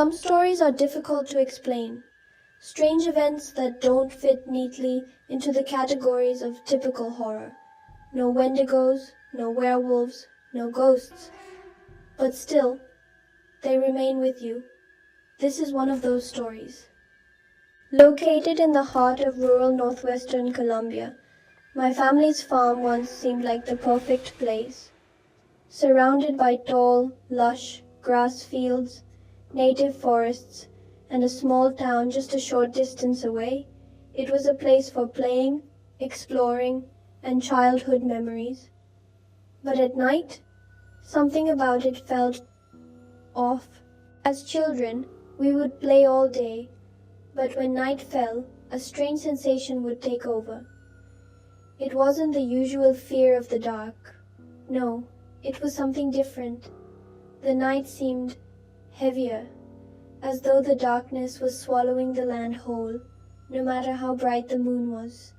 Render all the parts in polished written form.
Some stories are difficult to explain, strange events that don't fit neatly into the categories of typical horror. No wendigos, no werewolves, no ghosts. But still, they remain with you. This is one of those stories. Located in the heart of rural northwestern Colombia, my family's farm once seemed like the perfect place. Surrounded by tall, lush grass fields, native forests, and a small town just a short distance away, it was a place for playing, exploring, and childhood memories. But at night, something about it felt off. As children, we would play all day, but when night fell, a strange sensation would take over. It wasn't the usual fear of the dark. No, it was something different. The night seemed heavier, as though the darkness was swallowing the land whole, no matter how bright the moon was.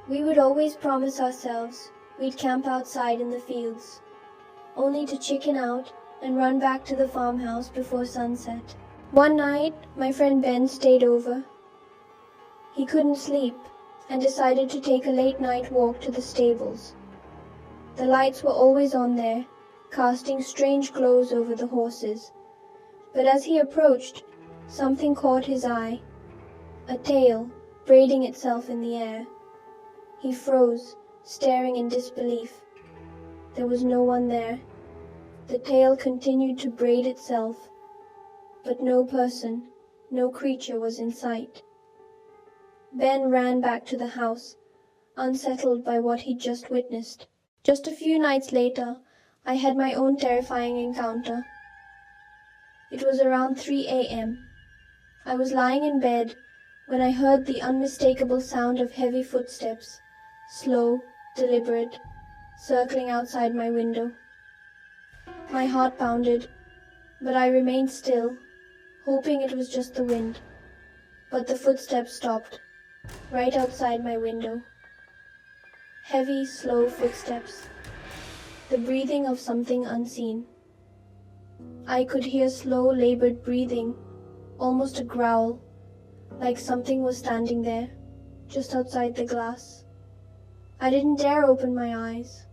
We would always promise ourselves we'd camp outside in the fields, only to chicken out and run back to the farmhouse before sunset. One night, my friend Ben stayed over. He couldn't sleep and decided to take a late-night walk to the stables. The lights were always on there, casting strange glows over the horses. But as he approached, something caught his eye, a tail braiding itself in the air. He froze, staring in disbelief. There was no one there. The tail continued to braid itself, but no person, no creature was in sight. Ben ran back to the house, unsettled by what he'd just witnessed. Just a few nights later, I had my own terrifying encounter. It was around 3 a.m. I was lying in bed when I heard the unmistakable sound of heavy footsteps, slow, deliberate, circling outside my window. My heart pounded, but I remained still, hoping it was just the wind. But the footsteps stopped, right outside my window. Heavy, slow footsteps. The breathing of something unseen. I could hear slow, labored breathing, almost a growl, like something was standing there, just outside the glass. I didn't dare open my eyes.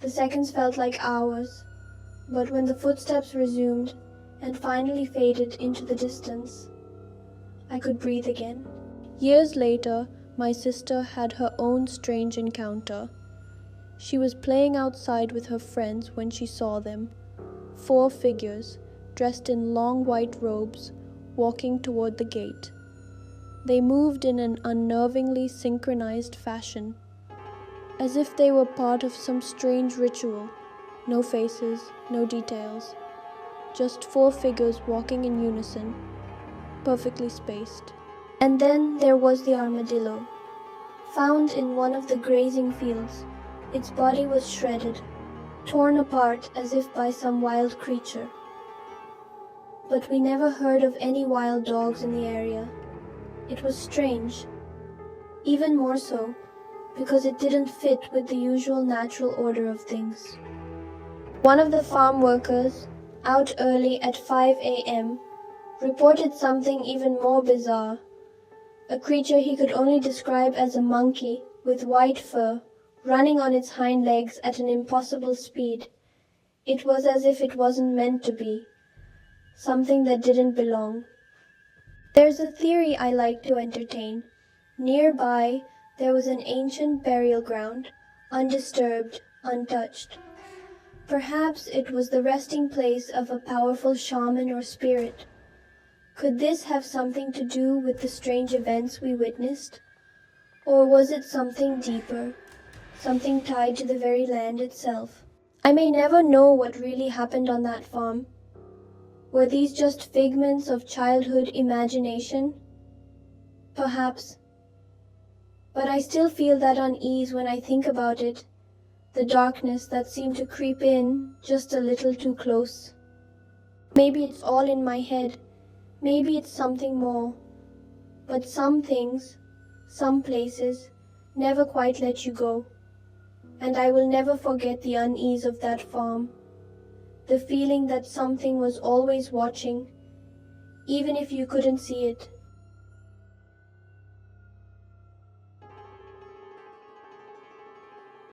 The seconds felt like hours, but when the footsteps resumed and finally faded into the distance, I could breathe again. Years later, my sister had her own strange encounter. She was playing outside with her friends when she saw them. 4 figures, dressed in long white robes, walking toward the gate. They moved in an unnervingly synchronized fashion, as if they were part of some strange ritual. No faces, no details. Just 4 figures walking in unison, perfectly spaced. And then there was the armadillo, found in one of the grazing fields. Its body was shredded, torn apart as if by some wild creature. But we never heard of any wild dogs in the area. It was strange, even more so because it didn't fit with the usual natural order of things. One of the farm workers, out early at 5 a.m., reported something even more bizarre. A creature he could only describe as a monkey with white fur, running on its hind legs at an impossible speed. It was as if it wasn't meant to be, something that didn't belong. There's a theory I like to entertain. Nearby, there was an ancient burial ground, undisturbed, untouched. Perhaps it was the resting place of a powerful shaman or spirit. Could this have something to do with the strange events we witnessed? Or was it something deeper, something tied to the very land itself? I may never know what really happened on that farm. Were these just figments of childhood imagination? Perhaps. But I still feel that unease when I think about it, the darkness that seemed to creep in just a little too close. Maybe it's all in my head. Maybe it's something more. But some things, some places, never quite let you go. And I will never forget the unease of that farm. the feeling that something was always watching, even if you couldn't see it.